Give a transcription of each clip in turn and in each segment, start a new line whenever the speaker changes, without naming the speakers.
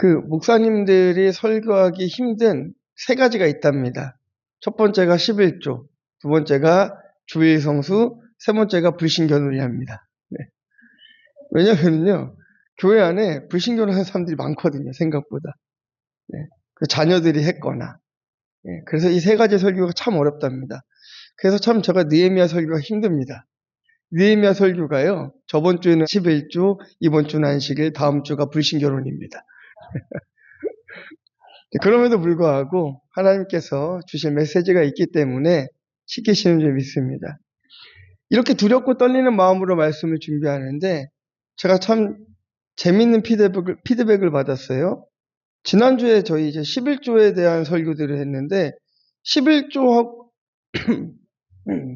목사님들이 설교하기 힘든 세 가지가 있답니다. 첫 번째가 11조, 두 번째가 주일 성수, 세 번째가 불신견놀이합니다. 네. 왜냐면요, 교회 안에 불신견하는 사람들이 많거든요, 생각보다. 네. 그 자녀들이 했거나. 네. 그래서 이 세 가지 설교가 참 어렵답니다. 그래서 참 제가 느헤미야 설교가 힘듭니다. 느헤미야 설교가요, 저번 주에는 11조, 이번 주는 안식일, 다음 주가 불신견놀이입니다. 그럼에도 불구하고 하나님께서 주신 메시지가 있기 때문에 시키시는 줄 믿습니다. 이렇게 두렵고 떨리는 마음으로 말씀을 준비하는데 제가 참 재밌는 피드백을 받았어요. 지난주에 저희 이제 11조에 대한 설교들을 했는데 11조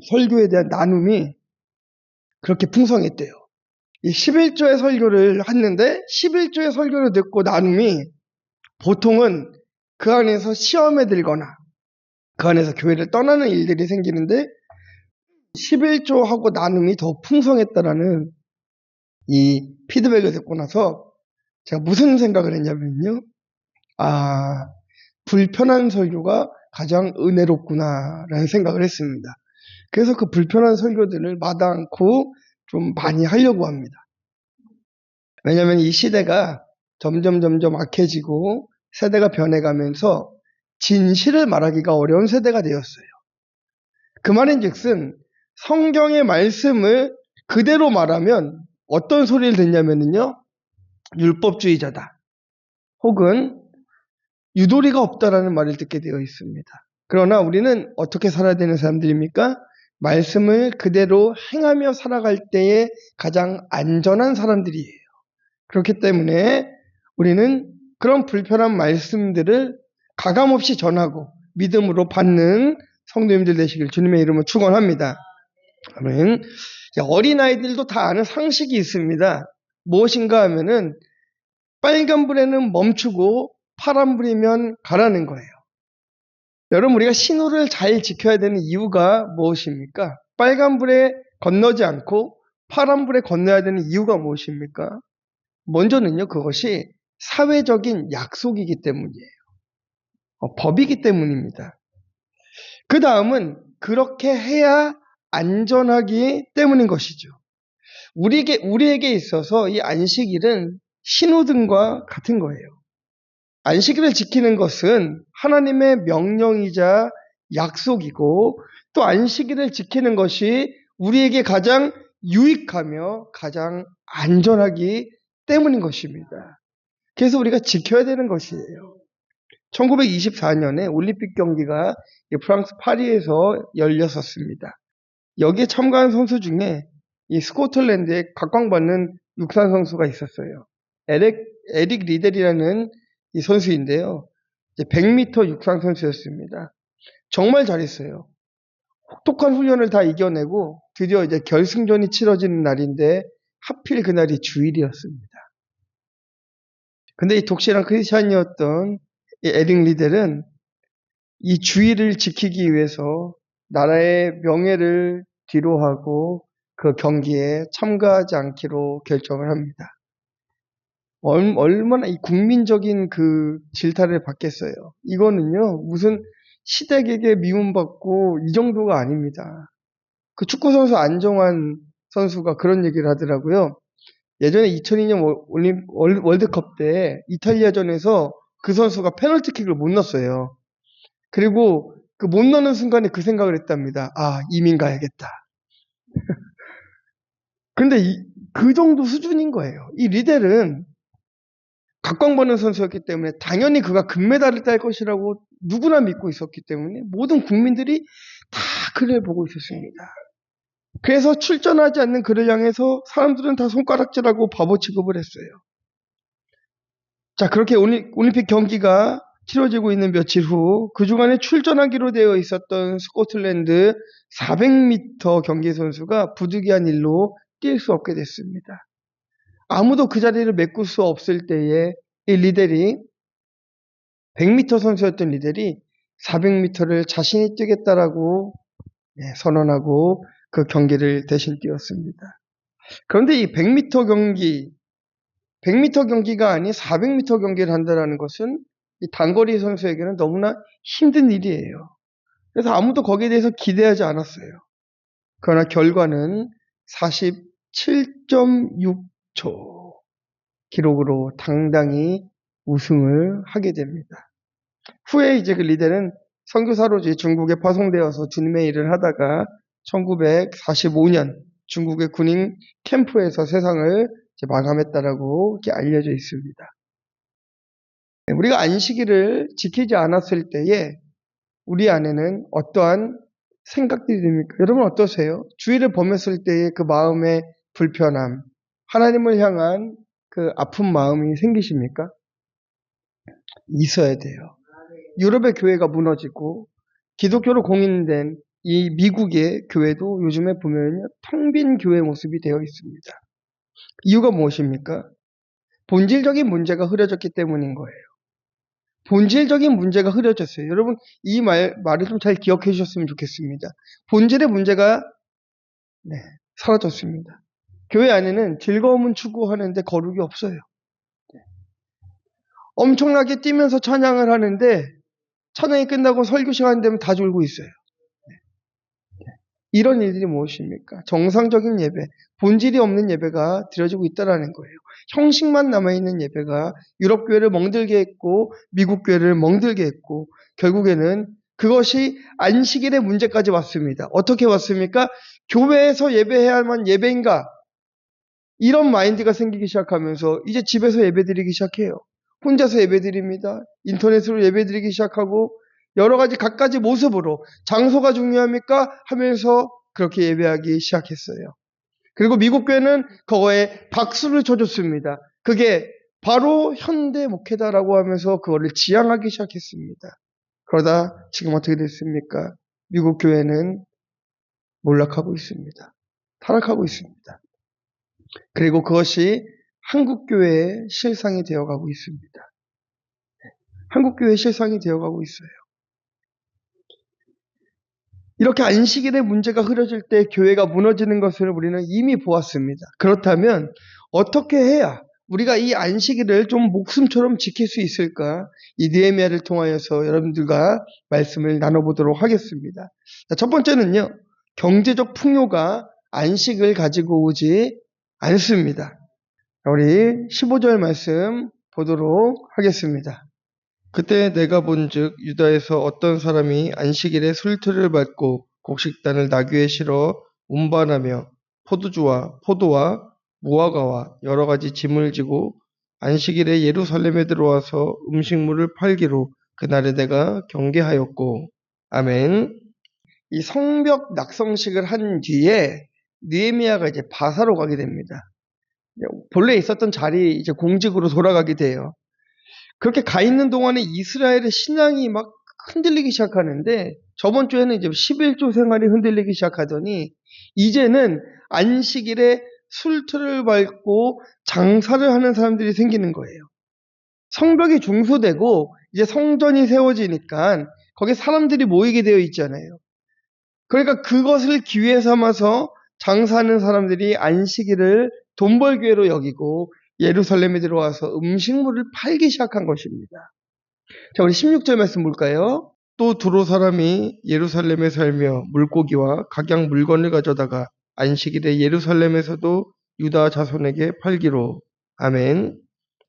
설교에 대한 나눔이 그렇게 풍성했대요. 이 11조의 설교를 했는데 11조의 설교를 듣고 나눔이 보통은 그 안에서 시험에 들거나 그 안에서 교회를 떠나는 일들이 생기는데 11조하고 나눔이 더 풍성했다라는 이 피드백을 듣고 나서 제가 무슨 생각을 했냐면요. 불편한 설교가 가장 은혜롭구나라는 생각을 했습니다. 그래서 그 불편한 설교들을 마다 않고 좀 많이 하려고 합니다. 왜냐하면 이 시대가 점점 악해지고 세대가 변해가면서 진실을 말하기가 어려운 세대가 되었어요. 그 말인즉슨 성경의 말씀을 그대로 말하면 어떤 소리를 듣냐면요, 율법주의자다, 혹은 유도리가 없다라는 말을 듣게 되어 있습니다. 그러나 우리는 어떻게 살아야 되는 사람들입니까? 말씀을 그대로 행하며 살아갈 때에 가장 안전한 사람들이에요. 그렇기 때문에 우리는 그런 불편한 말씀들을 가감없이 전하고 믿음으로 받는 성도님들 되시길 주님의 이름으로 축원합니다. 아멘. 어린아이들도 다 아는 상식이 있습니다. 무엇인가 하면은 빨간불에는 멈추고 파란불이면 가라는 거예요. 여러분, 우리가 신호를 잘 지켜야 되는 이유가 무엇입니까? 빨간불에 건너지 않고 파란불에 건너야 되는 이유가 무엇입니까? 먼저는요, 그것이 사회적인 약속이기 때문이에요. 법이기 때문입니다. 그 다음은 그렇게 해야 안전하기 때문인 것이죠. 우리에게 있어서 이 안식일은 신호등과 같은 거예요. 안식일을 지키는 것은 하나님의 명령이자 약속이고, 또 안식일을 지키는 것이 우리에게 가장 유익하며 가장 안전하기 때문인 것입니다. 그래서 우리가 지켜야 되는 것이에요. 1924년에 올림픽 경기가 프랑스 파리에서 열렸었습니다. 여기에 참가한 선수 중에 이 스코틀랜드에 각광받는 육상 선수가 있었어요. 에릭 리델이라는 이 선수인데요. 100m 육상 선수였습니다. 정말 잘했어요. 혹독한 훈련을 다 이겨내고 드디어 이제 결승전이 치러지는 날인데 하필 그날이 주일이었습니다. 근데 이 독실한 크리스찬이었던 이 에릭 리델은 이 주일을 지키기 위해서 나라의 명예를 뒤로하고 그 경기에 참가하지 않기로 결정을 합니다. 얼마나 이 국민적인 그 질타를 받겠어요. 이거는요, 무슨 시댁에게 미움받고 이 정도가 아닙니다. 그 축구선수 안정환 선수가 그런 얘기를 하더라고요. 예전에 2002년 월드컵 때 이탈리아전에서 그 선수가 페널티킥을 못 넣었어요. 그리고 그 못 넣는 순간에 그 생각을 했답니다. 이민 가야겠다. 근데 그 정도 수준인 거예요. 이 리델은 각광받는 선수였기 때문에 당연히 그가 금메달을 딸 것이라고 누구나 믿고 있었기 때문에 모든 국민들이 다 그를 보고 있었습니다. 그래서 출전하지 않는 그를 향해서 사람들은 다 손가락질하고 바보 취급을 했어요. 자, 그렇게 올림픽 경기가 치러지고 있는 며칠 후 그 주간에 출전하기로 되어 있었던 스코틀랜드 400m 경기 선수가 부득이한 일로 뛸 수 없게 됐습니다. 아무도 그 자리를 메꿀 수 없을 때에 이 리델이 100m 선수였던 리델이 400m를 자신이 뛰겠다라고 선언하고 그 경기를 대신 뛰었습니다. 그런데 이 100m 경기 100m 경기가 아닌 400m 경기를 한다는 것은 이 단거리 선수에게는 너무나 힘든 일이에요. 그래서 아무도 거기에 대해서 기대하지 않았어요. 그러나 결과는 47.6초 기록으로 당당히 우승을 하게 됩니다. 후에 이제 그 리델은 선교사로 중국에 파송되어서 주님의 일을 하다가 1945년 중국의 군인 캠프에서 세상을 마감했다라고 이렇게 알려져 있습니다. 우리가 안식일을 지키지 않았을 때에 우리 안에는 어떠한 생각들이 듭니까? 여러분 어떠세요? 주일을 범했을 때의 그 마음의 불편함, 하나님을 향한 그 아픈 마음이 생기십니까? 있어야 돼요. 유럽의 교회가 무너지고 기독교로 공인된 이 미국의 교회도 요즘에 보면 텅 빈 교회 모습이 되어 있습니다. 이유가 무엇입니까? 본질적인 문제가 흐려졌기 때문인 거예요. 본질적인 문제가 흐려졌어요. 여러분 이 말을 좀 잘 기억해 주셨으면 좋겠습니다. 본질의 문제가 사라졌습니다. 교회 안에는 즐거움은 추구하는데 거룩이 없어요. 엄청나게 뛰면서 찬양을 하는데 찬양이 끝나고 설교 시간 되면 다 졸고 있어요. 이런 일들이 무엇입니까? 정상적인 예배, 본질이 없는 예배가 드려지고 있다는 거예요. 형식만 남아있는 예배가 유럽 교회를 멍들게 했고 미국 교회를 멍들게 했고 결국에는 그것이 안식일의 문제까지 왔습니다. 어떻게 왔습니까? 교회에서 예배해야만 예배인가? 이런 마인드가 생기기 시작하면서 이제 집에서 예배드리기 시작해요. 혼자서 예배드립니다. 인터넷으로 예배드리기 시작하고 여러 가지 갖가지 모습으로 장소가 중요합니까? 하면서 그렇게 예배하기 시작했어요. 그리고 미국 교회는 그거에 박수를 쳐줬습니다. 그게 바로 현대 목회다라고 하면서 그거를 지향하기 시작했습니다. 그러다 지금 어떻게 됐습니까? 미국 교회는 몰락하고 있습니다. 타락하고 있습니다. 그리고 그것이 한국 교회의 실상이 되어가고 있습니다. 한국 교회의 실상이 되어가고 있어요. 이렇게 안식일의 문제가 흐려질 때 교회가 무너지는 것을 우리는 이미 보았습니다. 그렇다면 어떻게 해야 우리가 이 안식일을 좀 목숨처럼 지킬 수 있을까? 이 느헤미야를 통하여서 여러분들과 말씀을 나눠보도록 하겠습니다. 첫 번째는요. 경제적 풍요가 안식을 가지고 오지 않습니다. 우리 15절 말씀 보도록 하겠습니다. 그때 내가 본즉 유다에서 어떤 사람이 안식일에 술틀을 밟고 곡식단을 나귀에 실어 운반하며 포도와 무화과와 여러 가지 짐을 지고 안식일에 예루살렘에 들어와서 음식물을 팔기로 그날에 내가 경계하였고. 아멘. 이 성벽 낙성식을 한 뒤에 느헤미야가 이제 바사로 가게 됩니다. 본래 있었던 자리 이제 공직으로 돌아가게 돼요. 그렇게 가 있는 동안에 이스라엘의 신앙이 막 흔들리기 시작하는데 저번 주에는 이제 11조 생활이 흔들리기 시작하더니 이제는 안식일에 술틀을 밟고 장사를 하는 사람들이 생기는 거예요. 성벽이 중수되고 이제 성전이 세워지니까 거기에 사람들이 모이게 되어 있잖아요. 그러니까 그것을 기회 삼아서 장사하는 사람들이 안식일을 돈벌기회로 여기고 예루살렘에 들어와서 음식물을 팔기 시작한 것입니다. 자, 우리 16절 말씀 볼까요? 또 두로 사람이 예루살렘에 살며 물고기와 각양 물건을 가져다가 안식일에 예루살렘에서도 유다 자손에게 팔기로. 아멘.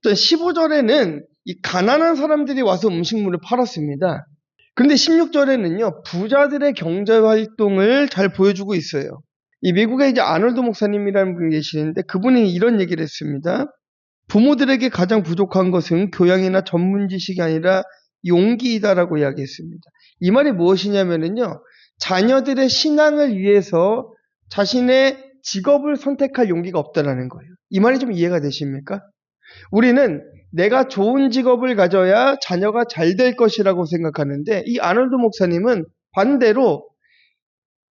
15절에는 이 가난한 사람들이 와서 음식물을 팔았습니다. 그런데 16절에는요, 부자들의 경제 활동을 잘 보여주고 있어요. 이 미국에 이제 아놀드 목사님이라는 분이 계시는데 그분이 이런 얘기를 했습니다. 부모들에게 가장 부족한 것은 교양이나 전문 지식이 아니라 용기이다라고 이야기했습니다. 이 말이 무엇이냐면요, 자녀들의 신앙을 위해서 자신의 직업을 선택할 용기가 없다라는 거예요. 이 말이 좀 이해가 되십니까? 우리는 내가 좋은 직업을 가져야 자녀가 잘 될 것이라고 생각하는데 이 아놀드 목사님은 반대로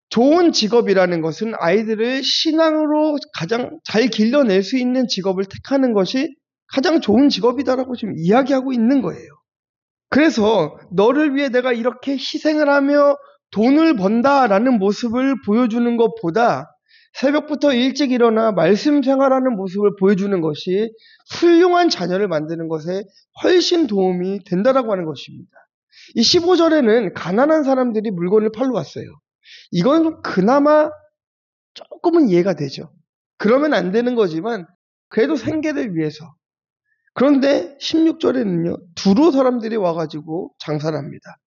좋은 직업이라는 것은 아이들을 신앙으로 가장 잘 길러낼 수 있는 직업을 택하는 것이 가장 좋은 직업이다라고 지금 이야기하고 있는 거예요. 그래서 너를 위해 내가 이렇게 희생을 하며 돈을 번다라는 모습을 보여주는 것보다 새벽부터 일찍 일어나 말씀 생활하는 모습을 보여주는 것이 훌륭한 자녀를 만드는 것에 훨씬 도움이 된다라고 하는 것입니다. 이 15절에는 가난한 사람들이 물건을 팔러 왔어요. 이건 그나마 조금은 이해가 되죠. 그러면 안 되는 거지만 그래도 생계를 위해서. 그런데 16절에는요. 두로 사람들이 와가지고 장사를 합니다.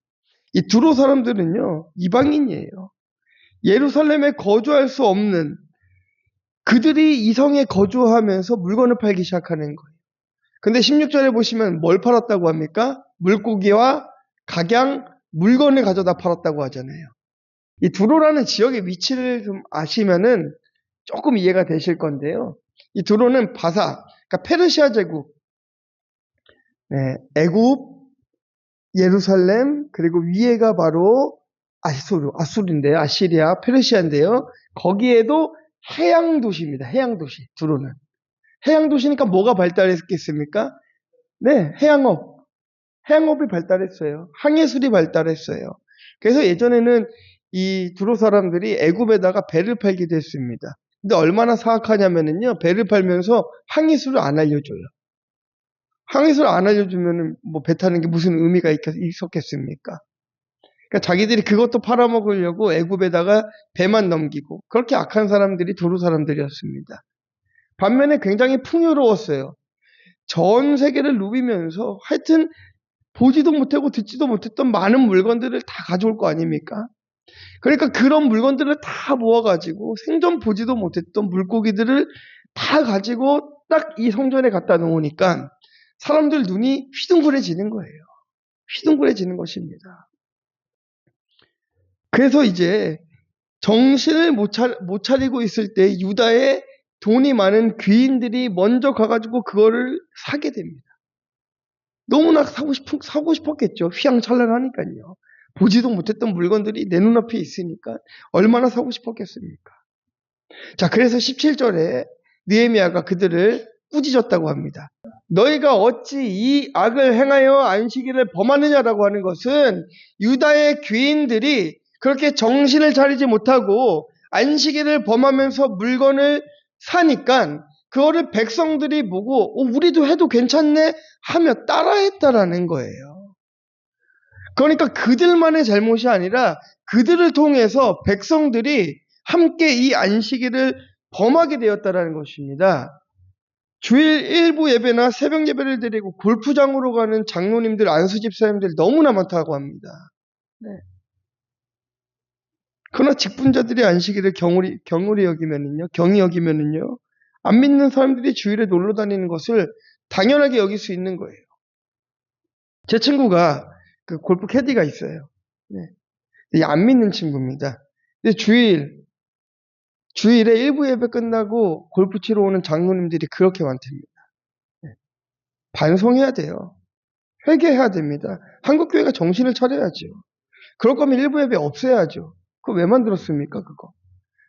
이 두로 사람들은요. 이방인이에요. 예루살렘에 거주할 수 없는 그들이 이성에 거주하면서 물건을 팔기 시작하는 거예요. 근데 16절에 보시면 뭘 팔았다고 합니까? 물고기와 각양, 물건을 가져다 팔았다고 하잖아요. 이 두로라는 지역의 위치를 좀 아시면은 조금 이해가 되실 건데요. 이 두로는 바사, 그러니까 페르시아 제국, 애굽, 예루살렘, 그리고 위에가 바로 아수르인데요. 아시리아, 페르시아인데요. 거기에도 해양 도시입니다. 해양 도시, 두로는. 해양 도시니까 뭐가 발달했겠습니까? 네, 해양업. 해양업이 발달했어요. 항해술이 발달했어요. 그래서 예전에는 이 두로 사람들이 애굽에다가 배를 팔기도 했습니다. 근데 얼마나 사악하냐면요. 배를 팔면서 항해술을 안 알려줘요. 항해술 안 알려주면은 뭐 배 타는 게 무슨 의미가 있었겠습니까? 그러니까 자기들이 그것도 팔아먹으려고 애굽에다가 배만 넘기고 그렇게 악한 사람들이 두로 사람들이었습니다. 반면에 굉장히 풍요로웠어요. 전 세계를 누비면서 하여튼 보지도 못하고 듣지도 못했던 많은 물건들을 다 가져올 거 아닙니까? 그러니까 그런 물건들을 다 모아가지고 생전 보지도 못했던 물고기들을 다 가지고 딱 이 성전에 갖다 놓으니까 사람들 눈이 휘둥그레지는 거예요. 휘둥그레지는 것입니다. 그래서 이제 정신을 못 차리고 있을 때 유다의 돈이 많은 귀인들이 먼저 가가지고 그거를 사게 됩니다. 너무나 사고 싶었겠죠. 휘황찬란하니까요. 보지도 못했던 물건들이 내 눈앞에 있으니까 얼마나 사고 싶었겠습니까? 자, 그래서 17절에 느헤미야가 그들을 꾸짖었다고 합니다. 너희가 어찌 이 악을 행하여 안식일을 범하느냐라고 하는 것은 유다의 귀인들이 그렇게 정신을 차리지 못하고 안식일을 범하면서 물건을 사니까 그거를 백성들이 보고 우리도 해도 괜찮네 하며 따라했다라는 거예요. 그러니까 그들만의 잘못이 아니라 그들을 통해서 백성들이 함께 이 안식일을 범하게 되었다라는 것입니다. 주일 일부 예배나 새벽 예배를 드리고 골프장으로 가는 장로님들, 안수 집사님들 너무나 많다고 합니다. 네. 그러나 직분자들이 안식일을 경히 여기면은요, 안 믿는 사람들이 주일에 놀러 다니는 것을 당연하게 여길 수 있는 거예요. 제 친구가 그 골프 캐디가 있어요. 네. 안 믿는 친구입니다. 근데 주일에 일부 예배 끝나고 골프 치러 오는 장로님들이 그렇게 많답니다. 네. 반성해야 돼요. 회개해야 됩니다. 한국교회가 정신을 차려야죠. 그럴 거면 일부 예배 없애야죠. 그거 왜 만들었습니까, 그거?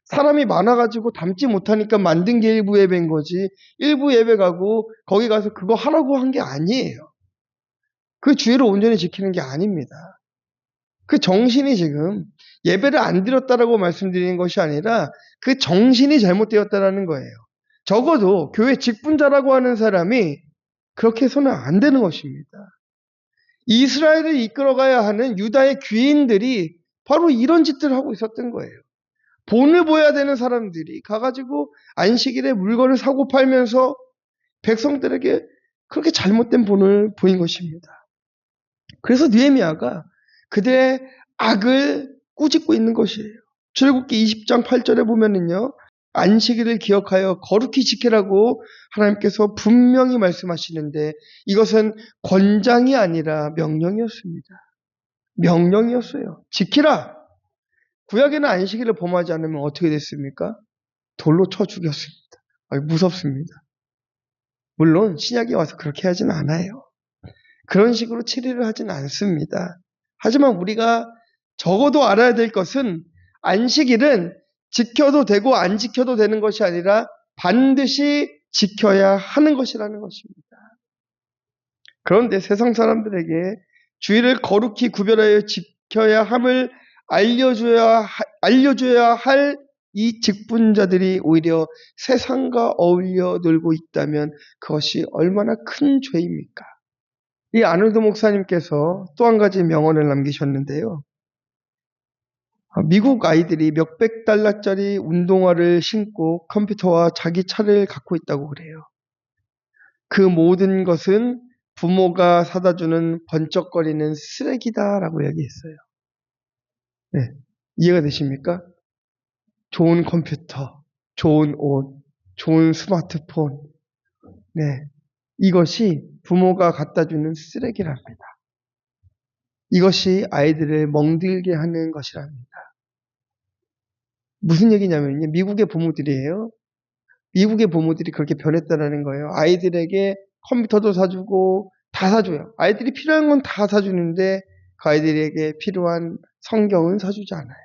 사람이 많아가지고 담지 못하니까 만든 게 일부 예배인 거지. 일부 예배 가고 거기 가서 그거 하라고 한 게 아니에요. 그 주의를 온전히 지키는 게 아닙니다. 그 정신이 지금 예배를 안 드렸다라고 말씀드리는 것이 아니라 그 정신이 잘못되었다라는 거예요. 적어도 교회 직분자라고 하는 사람이 그렇게 해서는 안 되는 것입니다. 이스라엘을 이끌어가야 하는 유다의 귀인들이 바로 이런 짓들을 하고 있었던 거예요. 본을 보여야 되는 사람들이 가가지고 안식일에 물건을 사고 팔면서 백성들에게 그렇게 잘못된 본을 보인 것입니다. 그래서 느헤미야가 그들의 악을 꾸짖고 있는 것이에요. 출애굽기 20장 8절에 보면은요. 안식일을 기억하여 거룩히 지키라고 하나님께서 분명히 말씀하시는데 이것은 권장이 아니라 명령이었습니다. 명령이었어요. 지키라. 구약에는 안식일을 범하지 않으면 어떻게 됐습니까? 돌로 쳐 죽였습니다. 무섭습니다. 물론 신약에 와서 그렇게 하진 않아요. 그런 식으로 치리를 하진 않습니다. 하지만 우리가 적어도 알아야 될 것은 안식일은 지켜도 되고 안 지켜도 되는 것이 아니라 반드시 지켜야 하는 것이라는 것입니다. 그런데 세상 사람들에게 주일을 거룩히 구별하여 지켜야 함을 알려줘야 할 이 직분자들이 오히려 세상과 어울려 놀고 있다면 그것이 얼마나 큰 죄입니까? 이 아놀드 목사님께서 또 한 가지 명언을 남기셨는데요. 미국 아이들이 몇백 달러짜리 운동화를 신고 컴퓨터와 자기 차를 갖고 있다고 그래요. 그 모든 것은 부모가 사다 주는 번쩍거리는 쓰레기다라고 얘기했어요. 네, 이해가 되십니까? 좋은 컴퓨터, 좋은 옷, 좋은 스마트폰, 네, 이것이 부모가 갖다 주는 쓰레기랍니다. 이것이 아이들을 멍들게 하는 것이랍니다. 무슨 얘기냐면요, 미국의 부모들이에요. 미국의 부모들이 그렇게 변했다라는 거예요. 아이들에게 컴퓨터도 사주고 다 사줘요. 아이들이 필요한 건 다 사주는데 그 아이들에게 필요한 성경은 사주지 않아요.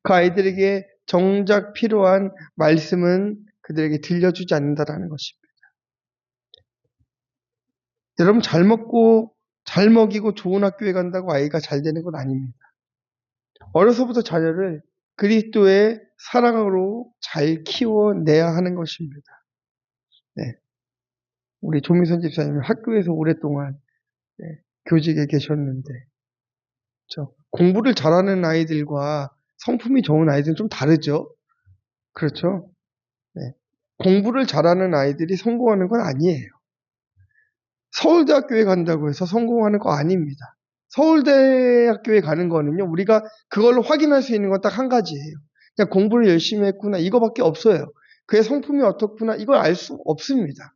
그 아이들에게 정작 필요한 말씀은 그들에게 들려주지 않는다라는 것입니다. 여러분, 잘 먹고 잘 먹이고 좋은 학교에 간다고 아이가 잘 되는 건 아닙니다. 어려서부터 자녀를 그리스도의 사랑으로 잘 키워내야 하는 것입니다. 네. 우리 조미선 집사님은 학교에서 오랫동안 교직에 계셨는데, 공부를 잘하는 아이들과 성품이 좋은 아이들은 좀 다르죠. 그렇죠? 네. 공부를 잘하는 아이들이 성공하는 건 아니에요. 서울대학교에 간다고 해서 성공하는 거 아닙니다. 서울대학교에 가는 거는요, 우리가 그걸로 확인할 수 있는 건 딱 한 가지예요. 그냥 공부를 열심히 했구나, 이거밖에 없어요. 그의 성품이 어떻구나, 이걸 알 수 없습니다.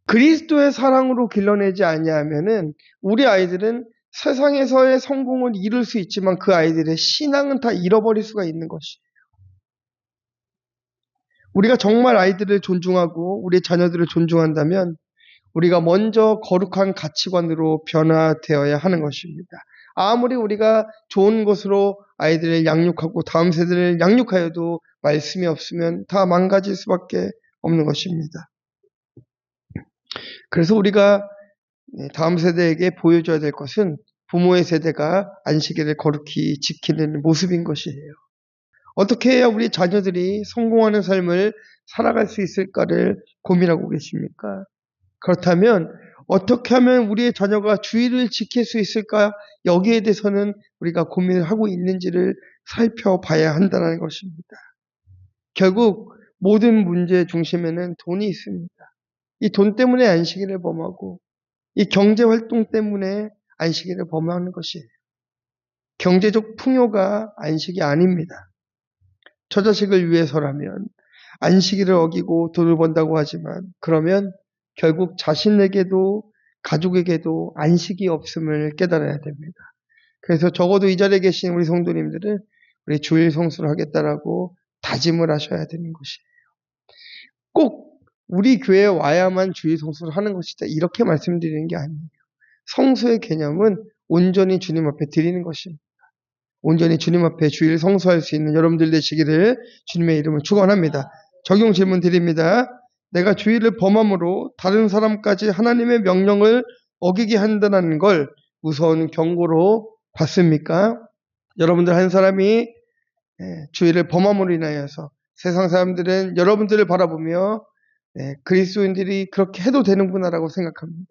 그리스도의 사랑으로 길러내지 아니하면은 우리 아이들은 세상에서의 성공을 이룰 수 있지만 그 아이들의 신앙은 다 잃어버릴 수가 있는 것이에요. 우리가 정말 아이들을 존중하고 우리 자녀들을 존중한다면 우리가 먼저 거룩한 가치관으로 변화되어야 하는 것입니다. 아무리 우리가 좋은 것으로 아이들을 양육하고 다음 세대를 양육하여도 말씀이 없으면 다 망가질 수밖에 없는 것입니다. 그래서 우리가 다음 세대에게 보여줘야 될 것은 부모의 세대가 안식일을 거룩히 지키는 모습인 것이에요. 어떻게 해야 우리 자녀들이 성공하는 삶을 살아갈 수 있을까를 고민하고 계십니까? 그렇다면 어떻게 하면 우리의 자녀가 주의를 지킬 수 있을까? 여기에 대해서는 우리가 고민을 하고 있는지를 살펴봐야 한다는 것입니다. 결국 모든 문제의 중심에는 돈이 있습니다. 이 돈 때문에 안식일을 범하고 이 경제활동 때문에 안식일을 범하는 것이에요. 경제적 풍요가 안식이 아닙니다. 처자식을 위해서라면 안식일을 어기고 돈을 번다고 하지만 그러면 결국 자신에게도 가족에게도 안식이 없음을 깨달아야 됩니다. 그래서 적어도 이 자리에 계신 우리 성도님들은 우리 주일 성수를 하겠다라고 다짐을 하셔야 되는 것이에요. 꼭 우리 교회에 와야만 주일 성수를 하는 것이다, 이렇게 말씀드리는 게 아니에요. 성수의 개념은 온전히 주님 앞에 드리는 것입니다. 온전히 주님 앞에 주일 성수할 수 있는 여러분들 되시기를 주님의 이름으로 축원합니다. 적용 질문 드립니다. 내가 주일을 범함으로 다른 사람까지 하나님의 명령을 어기게 한다는 걸 무서운 경고로 봤습니까? 여러분들 한 사람이 주일을 범함으로 인하여서 세상 사람들은 여러분들을 바라보며 그리스도인들이 그렇게 해도 되는구나라고 생각합니다.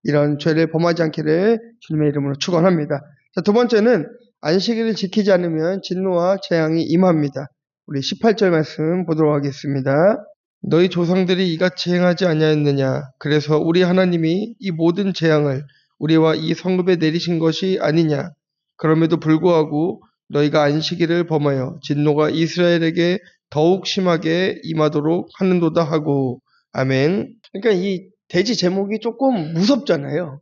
이런 죄를 범하지 않기를 주님의 이름으로 축원합니다. 자, 두 번째는 안식일을 지키지 않으면 진노와 재앙이 임합니다. 우리 18절 말씀 보도록 하겠습니다. 너희 조상들이 이같이 행하지 아니하였느냐? 그래서 우리 하나님이 이 모든 재앙을 우리와 이 성읍에 내리신 것이 아니냐? 그럼에도 불구하고 너희가 안식일을 범하여 진노가 이스라엘에게 더욱 심하게 임하도록 하는도다 하고. 아멘. 그러니까 이 대지 제목이 조금 무섭잖아요.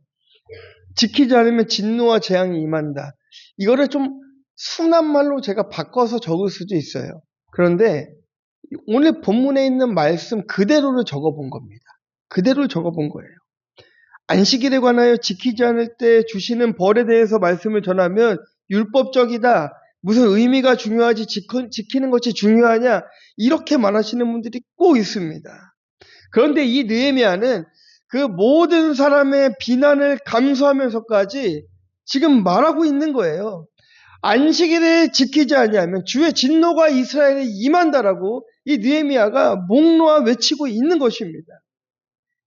지키지 않으면 진노와 재앙이 임한다. 이거를 좀 순한 말로 제가 바꿔서 적을 수도 있어요. 그런데 오늘 본문에 있는 말씀 그대로를 적어본 겁니다. 그대로를 적어본 거예요. 안식일에 관하여 지키지 않을 때 주시는 벌에 대해서 말씀을 전하면 율법적이다, 무슨 의미가 중요하지 지키는 것이 중요하냐, 이렇게 말하시는 분들이 꼭 있습니다. 그런데 이 느헤미야는 그 모든 사람의 비난을 감수하면서까지 지금 말하고 있는 거예요. 안식일을 지키지 아니하면 주의 진노가 이스라엘에 임한다라고 이 느헤미야가 목 놓아 외치고 있는 것입니다.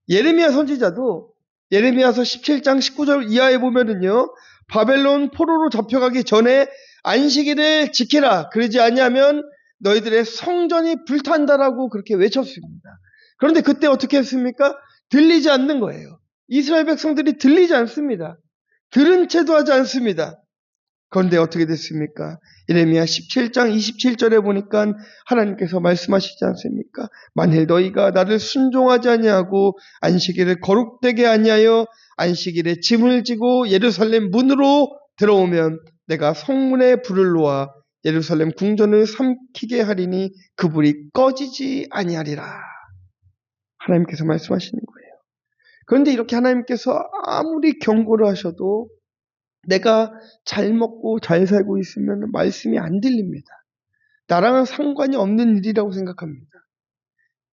예레미야 선지자도 예레미야서 17장 19절 이하에 보면은요, 바벨론 포로로 잡혀가기 전에 안식일을 지키라. 그러지 아니하면 너희들의 성전이 불탄다라고 그렇게 외쳤습니다. 그런데 그때 어떻게 했습니까? 들리지 않는 거예요. 이스라엘 백성들이 들리지 않습니다. 들은 채도 하지 않습니다. 그런데 어떻게 됐습니까? 예레미야 17장 27절에 보니까 하나님께서 말씀하시지 않습니까? 만일 너희가 나를 순종하지 아니하고 안식일을 거룩되게 아니하여 안식일에 짐을 지고 예루살렘 문으로 들어오면 내가 성문에 불을 놓아 예루살렘 궁전을 삼키게 하리니 그 불이 꺼지지 아니하리라. 하나님께서 말씀하시는 거예요. 그런데 이렇게 하나님께서 아무리 경고를 하셔도 내가 잘 먹고 잘 살고 있으면 말씀이 안 들립니다. 나랑은 상관이 없는 일이라고 생각합니다.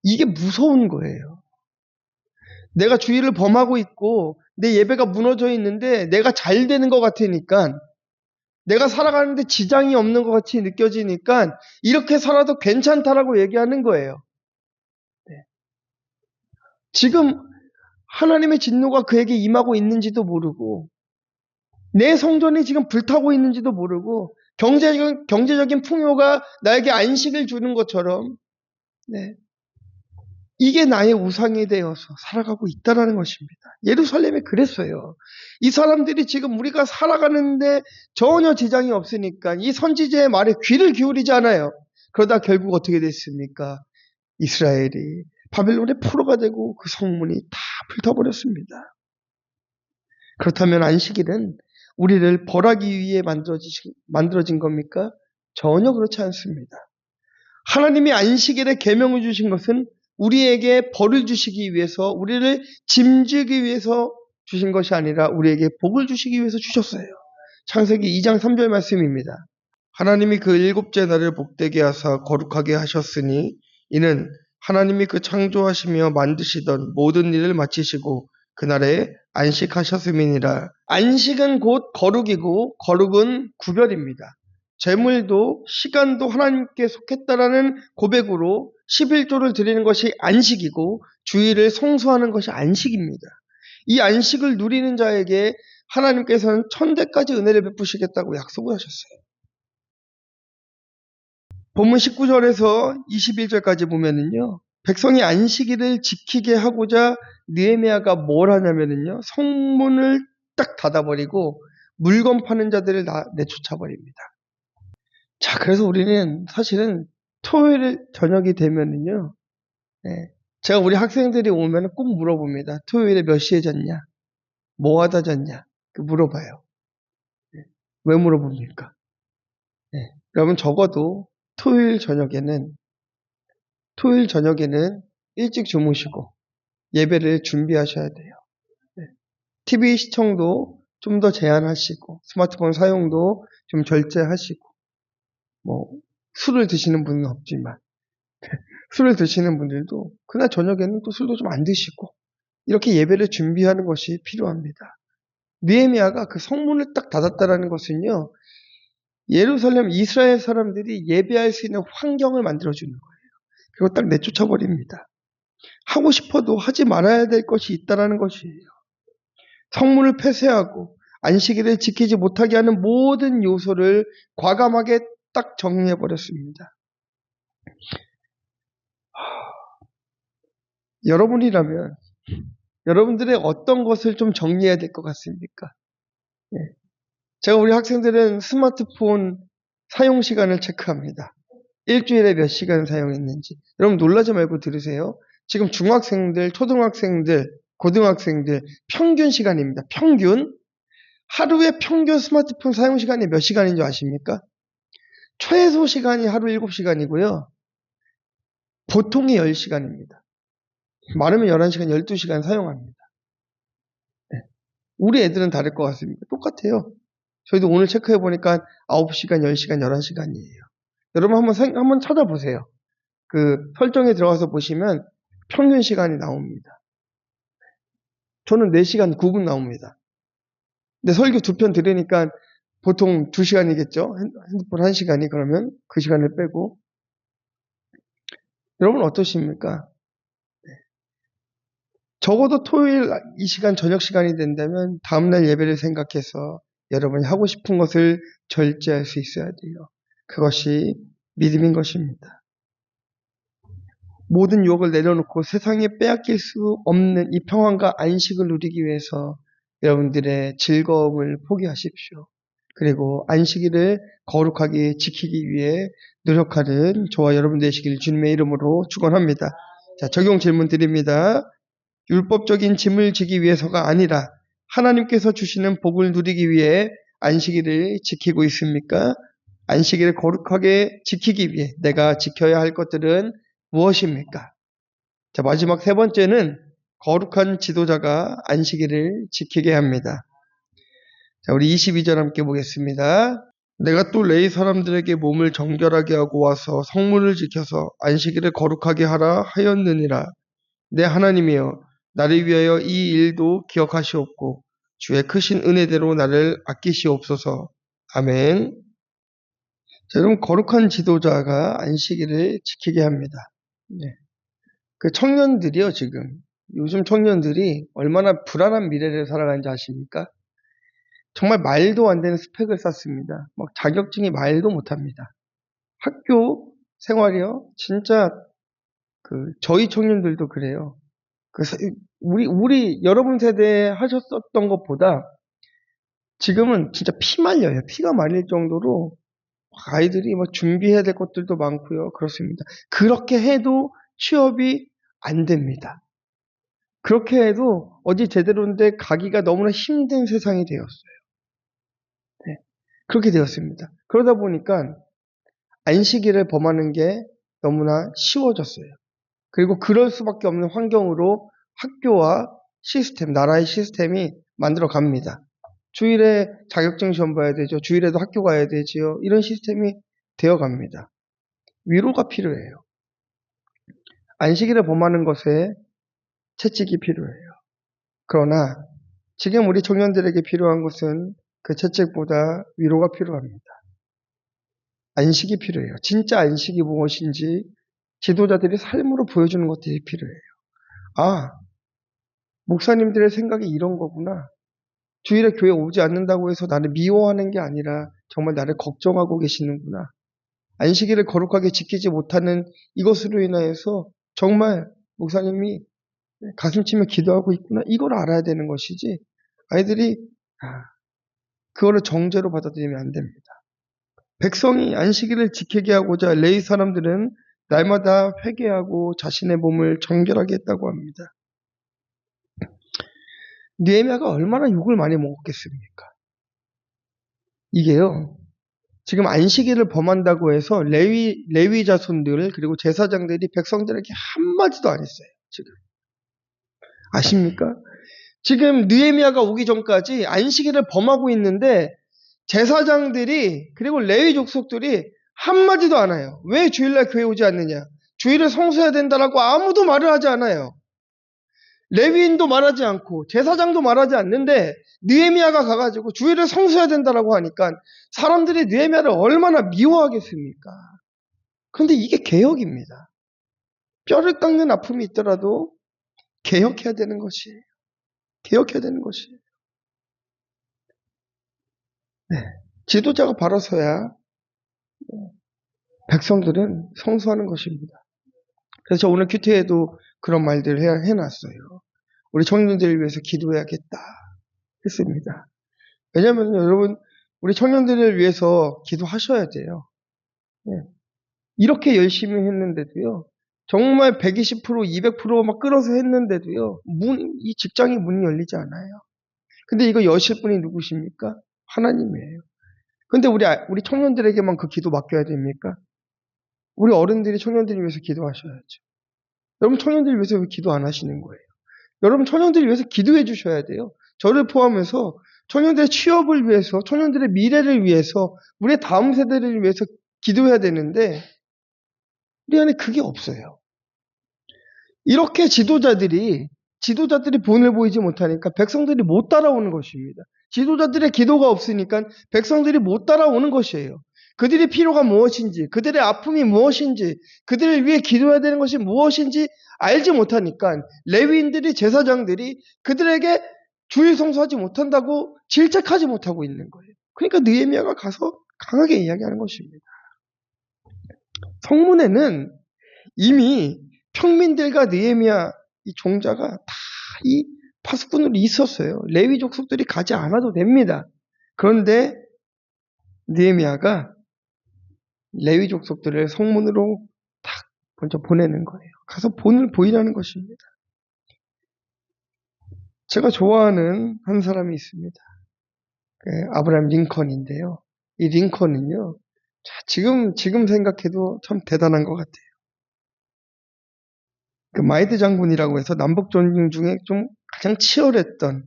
이게 무서운 거예요. 내가 주의를 범하고 있고 내 예배가 무너져 있는데 내가 잘 되는 것 같으니까, 내가 살아가는데 지장이 없는 것 같이 느껴지니까 이렇게 살아도 괜찮다라고 얘기하는 거예요. 네. 지금 하나님의 진노가 그에게 임하고 있는지도 모르고 내 성전이 지금 불타고 있는지도 모르고 경제적인 풍요가 나에게 안식을 주는 것처럼, 네, 이게 나의 우상이 되어서 살아가고 있다는 것입니다. 예루살렘이 그랬어요. 이 사람들이 지금 우리가 살아가는데 전혀 지장이 없으니까 이 선지자의 말에 귀를 기울이지 않아요. 그러다 결국 어떻게 됐습니까? 이스라엘이 바벨론의 포로가 되고 그 성문이 다 불타버렸습니다. 그렇다면 안식일은 우리를 벌하기 위해 만들어진 겁니까? 전혀 그렇지 않습니다. 하나님이 안식일에 계명을 주신 것은 우리에게 벌을 주시기 위해서, 우리를 짐지기 위해서 주신 것이 아니라 우리에게 복을 주시기 위해서 주셨어요. 창세기 2장 3절 말씀입니다. 하나님이 그 일곱째 날을 복되게 하사 거룩하게 하셨으니 이는 하나님이 그 창조하시며 만드시던 모든 일을 마치시고 그날에 안식하셨음이니라. 안식은 곧 거룩이고 거룩은 구별입니다. 재물도 시간도 하나님께 속했다라는 고백으로 11조를 드리는 것이 안식이고 주일을 성수하는 것이 안식입니다. 이 안식을 누리는 자에게 하나님께서는 천대까지 은혜를 베푸시겠다고 약속을 하셨어요. 본문 19절에서 21절까지 보면은요, 백성이 안식일을 지키게 하고자 느헤미야가 뭘 하냐면은요, 성문을 딱 닫아버리고 물건 파는 자들을 내쫓아버립니다. 자, 그래서 우리는 사실은 토요일 저녁이 되면은요, 네, 제가 우리 학생들이 오면 꼭 물어봅니다. 토요일에 몇 시에 잤냐? 뭐 하다 잤냐? 물어봐요. 네, 왜 물어봅니까? 네, 여러분 적어도 토요일 저녁에는 일찍 주무시고 예배를 준비하셔야 돼요. 네. TV 시청도 좀 더 제한하시고 스마트폰 사용도 좀 절제하시고, 뭐 술을 드시는 분은 없지만 술을 드시는 분들도 그날 저녁에는 또 술도 좀 안 드시고 이렇게 예배를 준비하는 것이 필요합니다. 느헤미야가 그 성문을 딱 닫았다라는 것은요, 예루살렘 이스라엘 사람들이 예배할 수 있는 환경을 만들어주는 거예요. 그리고 딱 내쫓아버립니다. 하고 싶어도 하지 말아야 될 것이 있다는 것이에요. 성문을 폐쇄하고 안식일을 지키지 못하게 하는 모든 요소를 과감하게 딱 정리해버렸습니다. 여러분이라면 여러분들의 어떤 것을 좀 정리해야 될 것 같습니까? 네. 제가 우리 학생들은 스마트폰 사용 시간을 체크합니다. 일주일에 몇 시간 사용했는지. 여러분 놀라지 말고 들으세요. 지금 중학생들, 초등학생들, 고등학생들 평균 시간입니다. 평균. 하루에 평균 스마트폰 사용 시간이 몇 시간인 줄 아십니까? 최소 시간이 하루 7시간이고요. 보통이 10시간입니다. 많으면 11시간, 12시간 사용합니다. 네. 우리 애들은 다를 것 같습니다. 똑같아요. 저희도 오늘 체크해보니까 9시간, 10시간, 11시간이에요. 여러분 한번 찾아보세요. 그 설정에 들어가서 보시면 평균 시간이 나옵니다. 저는 4시간 9분 나옵니다. 근데 설교 2편 들으니까 보통 2시간이겠죠? 핸드폰 1시간이 그러면 그 시간을 빼고. 여러분 어떠십니까? 적어도 토요일 이 시간 저녁 시간이 된다면 다음날 예배를 생각해서 여러분이 하고 싶은 것을 절제할 수 있어야 돼요. 그것이 믿음인 것입니다. 모든 유혹을 내려놓고 세상에 빼앗길 수 없는 이 평안과 안식을 누리기 위해서 여러분들의 즐거움을 포기하십시오. 그리고 안식일을 거룩하게 지키기 위해 노력하는 저와 여러분 되시길 주님의 이름으로 축원합니다. 자, 적용 질문 드립니다. 율법적인 짐을 지기 위해서가 아니라 하나님께서 주시는 복을 누리기 위해 안식일을 지키고 있습니까? 안식일을 거룩하게 지키기 위해 내가 지켜야 할 것들은 무엇입니까? 자, 마지막 3번째는 거룩한 지도자가 안식일을 지키게 합니다. 자, 우리 22절 함께 보겠습니다. 내가 또 레위 사람들에게 몸을 정결하게 하고 와서 성문을 지켜서 안식일을 거룩하게 하라 하였느니라. 내 하나님이여, 나를 위하여 이 일도 기억하시옵고 주의 크신 은혜대로 나를 아끼시옵소서. 아멘. 자, 여러분, 거룩한 지도자가 안식일을 지키게 합니다. 네. 그 청년들이요, 지금. 요즘 청년들이 얼마나 불안한 미래를 살아가는지 아십니까? 정말 말도 안 되는 스펙을 쌓습니다. 막 자격증이 말도 못합니다. 학교 생활이요, 진짜 저희 청년들도 그래요. 여러분 세대에 하셨었던 것보다 지금은 진짜 피 말려요. 피가 말릴 정도로 아이들이 뭐 준비해야 될 것들도 많고요. 그렇습니다. 그렇게 해도 취업이 안 됩니다. 그렇게 해도 어디 제대로인데 가기가 너무나 힘든 세상이 되었어요. 네, 그렇게 되었습니다. 그러다 보니까 안식일을 범하는 게 너무나 쉬워졌어요. 그리고 그럴 수밖에 없는 환경으로 학교와 시스템, 나라의 시스템이 만들어 갑니다. 주일에 자격증 시험 봐야 되죠. 주일에도 학교 가야 되지요. 이런 시스템이 되어 갑니다. 위로가 필요해요. 안식일을 범하는 것에 채찍이 필요해요. 그러나 지금 우리 청년들에게 필요한 것은 그 채찍보다 위로가 필요합니다. 안식이 필요해요. 진짜 안식이 무엇인지 지도자들이 삶으로 보여주는 것들이 필요해요. 아, 목사님들의 생각이 이런 거구나. 주일에 교회 오지 않는다고 해서 나를 미워하는 게 아니라 정말 나를 걱정하고 계시는구나. 안식일을 거룩하게 지키지 못하는 이것으로 인하여서 정말 목사님이 가슴 치며 기도하고 있구나. 이걸 알아야 되는 것이지. 아이들이 그거를 정죄로 받아들이면 안 됩니다. 백성이 안식일을 지키게 하고자 레위 사람들은 날마다 회개하고 자신의 몸을 정결하게 했다고 합니다. 느헤미야가 얼마나 욕을 많이 먹었겠습니까? 이게요, 지금 안식일을 범한다고 해서 레위 자손들 그리고 제사장들이 백성들에게 한마디도 안 했어요. 지금 아십니까? 지금 느헤미야가 오기 전까지 안식일을 범하고 있는데 제사장들이 그리고 레위 족속들이 한마디도 안 해요. 왜 주일날 교회 오지 않느냐? 주일을 성수해야 된다라고 아무도 말을 하지 않아요. 레위인도 말하지 않고 제사장도 말하지 않는데 느헤미야가 가가지고 주일을 성수해야 된다라고 하니까 사람들이 느헤미야를 얼마나 미워하겠습니까? 그런데 이게 개혁입니다. 뼈를 깎는 아픔이 있더라도 개혁해야 되는 것이에요. 개혁해야 되는 것이에요. 네. 지도자가 바로 서야 백성들은 성수하는 것입니다. 그래서 오늘 큐티에도 그런 말들을 해놨어요. 우리 청년들을 위해서 기도해야겠다 했습니다. 왜냐하면 여러분, 우리 청년들을 위해서 기도하셔야 돼요. 네. 이렇게 열심히 했는데도요, 정말 120%, 200%막 끌어서 했는데도요, 이 직장의 문이 열리지 않아요. 근데 이거 여실 분이 누구십니까? 하나님이에요. 근데 우리 청년들에게만 그 기도 맡겨야 됩니까? 우리 어른들이 청년들을 위해서 기도하셔야죠. 여러분 청년들을 위해서 왜 기도 안 하시는 거예요? 여러분 청년들을 위해서 기도해 주셔야 돼요. 저를 포함해서 청년들의 취업을 위해서, 청년들의 미래를 위해서, 우리의 다음 세대를 위해서 기도해야 되는데 우리 안에 그게 없어요. 이렇게 지도자들이 본을 보이지 못하니까 백성들이 못 따라오는 것입니다. 지도자들의 기도가 없으니까 백성들이 못 따라오는 것이에요. 그들의 필요가 무엇인지, 그들의 아픔이 무엇인지, 그들을 위해 기도해야 되는 것이 무엇인지 알지 못하니까 레위인들이, 제사장들이 그들에게 주일 성수하지 못한다고 질책하지 못하고 있는 거예요. 그러니까 느헤미야가 가서 강하게 이야기하는 것입니다. 성문에는 이미 평민들과 느헤미야 이 종자가 다 이 파수꾼으로 있었어요. 레위 족속들이 가지 않아도 됩니다. 그런데 느헤미야가 레위 족속들을 성문으로 딱 먼저 보내는 거예요. 가서 본을 보이라는 것입니다. 제가 좋아하는 한 사람이 있습니다. 아브라함 링컨인데요. 이 링컨은요, 지금 생각해도 참 대단한 것 같아요. 그 마이드 장군이라고 해서 남북 전쟁 중에 좀 가장 치열했던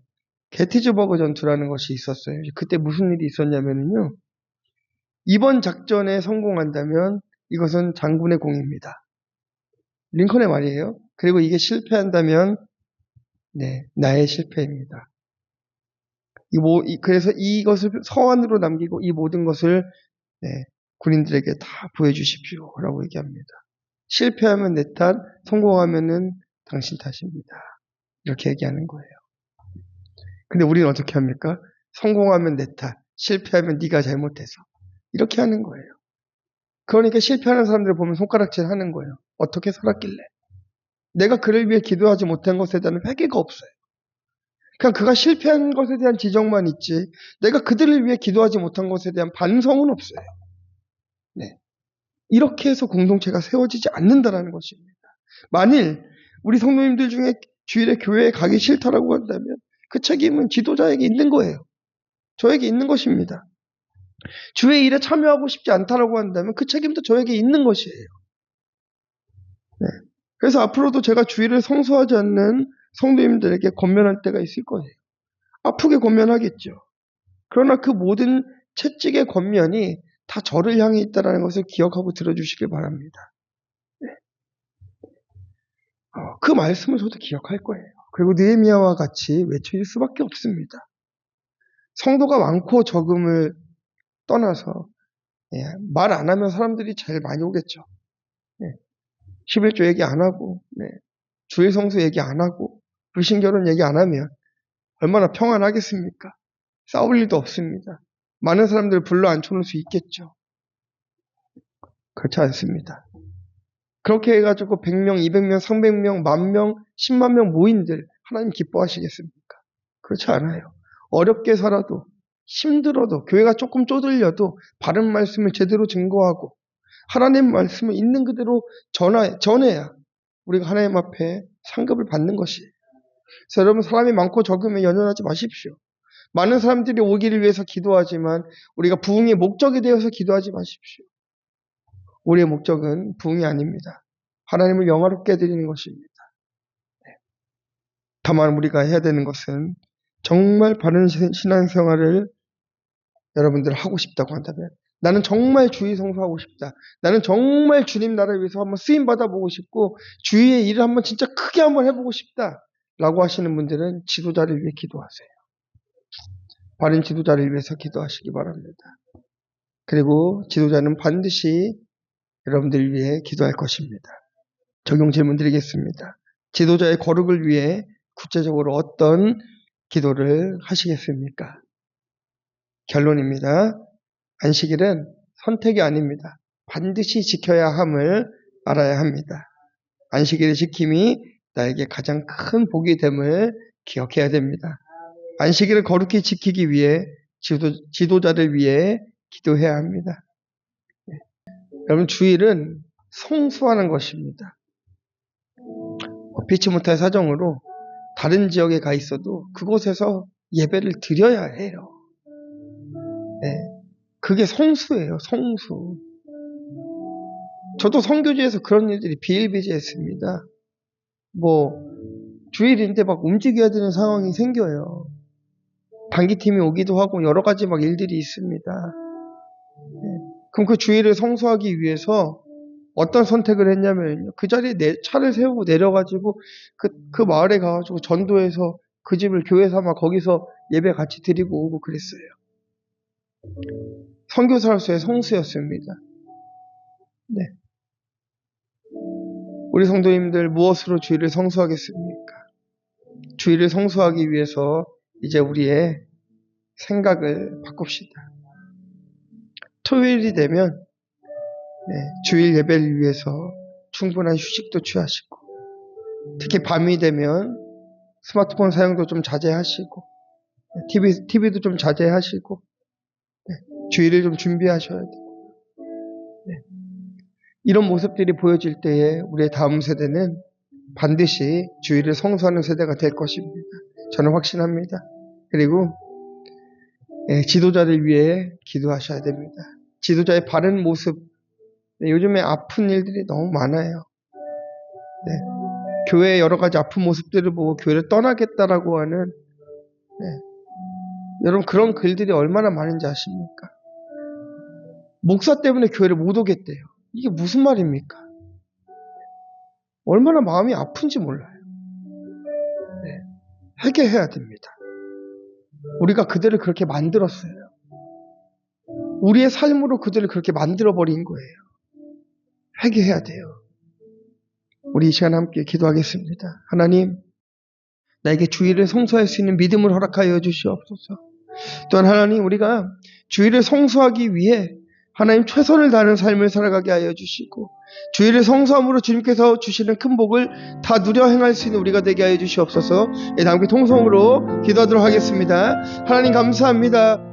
게티즈버그 전투라는 것이 있었어요. 그때 무슨 일이 있었냐면요, 이번 작전에 성공한다면 이것은 장군의 공입니다. 링컨의 말이에요. 그리고 이게 실패한다면 나의 실패입니다. 그래서 이것을 서한으로 남기고 이 모든 것을 군인들에게 다 보여주십시오라고 얘기합니다. 실패하면 내 탓, 성공하면은 당신 탓입니다. 이렇게 얘기하는 거예요. 근데 우리는 어떻게 합니까? 성공하면 내 탓, 실패하면 네가 잘못해서 이렇게 하는 거예요. 그러니까 실패하는 사람들을 보면 손가락질 하는 거예요. 어떻게 살았길래? 내가 그를 위해 기도하지 못한 것에 대한 회개가 없어요. 그냥 그가 실패한 것에 대한 지적만 있지 내가 그들을 위해 기도하지 못한 것에 대한 반성은 없어요. 이렇게 해서 공동체가 세워지지 않는다는 것입니다. 만일 우리 성도님들 중에 주일에 교회에 가기 싫다라고 한다면 그 책임은 지도자에게 있는 거예요. 저에게 있는 것입니다. 주의 일에 참여하고 싶지 않다라고 한다면 그 책임도 저에게 있는 것이에요. 그래서 앞으로도 제가 주일을 성수하지 않는 성도님들에게 권면할 때가 있을 거예요. 아프게 권면하겠죠. 그러나 그 모든 채찍의 권면이 다 저를 향해 있다는 것을 기억하고 들어주시길 바랍니다. 그 말씀을 저도 기억할 거예요. 그리고 느헤미야와 같이 외쳐질 수밖에 없습니다. 성도가 많고 적음을 떠나서 말 안 하면 사람들이 제일 많이 오겠죠. 11조 얘기 안 하고 주일 성수 얘기 안 하고 불신결혼 얘기 안 하면 얼마나 평안하겠습니까? 싸울 일도 없습니다. 많은 사람들을 불러 앉혀놓을 수 있겠죠. 그렇지 않습니다. 그렇게 해가지고 100명, 200명, 300명, 10,000명, 10만 명 모인들 하나님 기뻐하시겠습니까? 그렇지 않아요. 어렵게 살아도 힘들어도 교회가 조금 쪼들려도 바른 말씀을 제대로 증거하고 하나님 말씀을 있는 그대로 전해야 우리가 하나님 앞에 상급을 받는 것이에요. 그래서 여러분 사람이 많고 적으면 연연하지 마십시오. 많은 사람들이 오기를 위해서 기도하지만 우리가 부흥의 목적이 되어서 기도하지 마십시오. 우리의 목적은 부흥이 아닙니다. 하나님을 영화롭게 해드리는 것입니다. 다만 우리가 해야 되는 것은 정말 바른 신앙생활을 여러분들 하고 싶다고 한다면 나는 정말 주의 성수하고 싶다. 나는 정말 주님 나라를 위해서 한번 쓰임 받아보고 싶고 주의의 일을 한번 진짜 크게 한번 해보고 싶다. 라고 하시는 분들은 지도자를 위해 기도하세요. 바른 지도자를 위해서 기도하시기 바랍니다. 그리고 지도자는 반드시 여러분들을 위해 기도할 것입니다. 적용 질문 드리겠습니다. 지도자의 거룩을 위해 구체적으로 어떤 기도를 하시겠습니까? 결론입니다. 안식일은 선택이 아닙니다. 반드시 지켜야 함을 알아야 합니다. 안식일의 지킴이 나에게 가장 큰 복이 됨을 기억해야 됩니다. 안식일을 거룩히 지키기 위해 지도자를 위해 기도해야 합니다. 여러분 주일은 성수하는 것입니다. 피치 못할 사정으로 다른 지역에 가 있어도 그곳에서 예배를 드려야 해요. 그게 성수예요. 성수. 저도 선교지에서 그런 일들이 비일비재했습니다. 주일인데 막 움직여야 되는 상황이 생겨요. 단기팀이 오기도 하고 여러 가지 막 일들이 있습니다. 그럼 그 주일을 성수하기 위해서 어떤 선택을 했냐면 그 자리에 차를 세우고 내려가지고 그 마을에 가가지고 전도해서 그 집을 교회 삼아 거기서 예배 같이 드리고 오고 그랬어요. 선교사로서의 성수였습니다. 네. 우리 성도님들 무엇으로 주일을 성수하겠습니까? 주일을 성수하기 위해서 이제 우리의 생각을 바꿉시다. 토요일이 되면 주일 예배를 위해서 충분한 휴식도 취하시고, 특히 밤이 되면 스마트폰 사용도 좀 자제하시고, TV도 좀 자제하시고, 주일을 좀 준비하셔야 돼요. 이런 모습들이 보여질 때에 우리의 다음 세대는 반드시 주일을 성수하는 세대가 될 것입니다. 저는 확신합니다. 그리고 지도자를 위해 기도하셔야 됩니다. 지도자의 바른 모습, 요즘에 아픈 일들이 너무 많아요. 교회의 여러 가지 아픈 모습들을 보고 교회를 떠나겠다라고 하는 여러분 그런 글들이 얼마나 많은지 아십니까? 목사 때문에 교회를 못 오겠대요. 이게 무슨 말입니까? 얼마나 마음이 아픈지 몰라요. 회개해야 됩니다. 우리가 그들을 그렇게 만들었어요. 우리의 삶으로 그들을 그렇게 만들어버린 거예요. 회개해야 돼요. 우리 이 시간 함께 기도하겠습니다. 하나님, 나에게 주일을 성수할 수 있는 믿음을 허락하여 주시옵소서. 또한 하나님, 우리가 주일을 성수하기 위해 하나님 최선을 다하는 삶을 살아가게 하여 주시고, 주일을 성수함으로 주님께서 주시는 큰 복을 다 누려 행할 수 있는 우리가 되게 하여 주시옵소서. 함께 통성으로 기도하도록 하겠습니다. 하나님 감사합니다.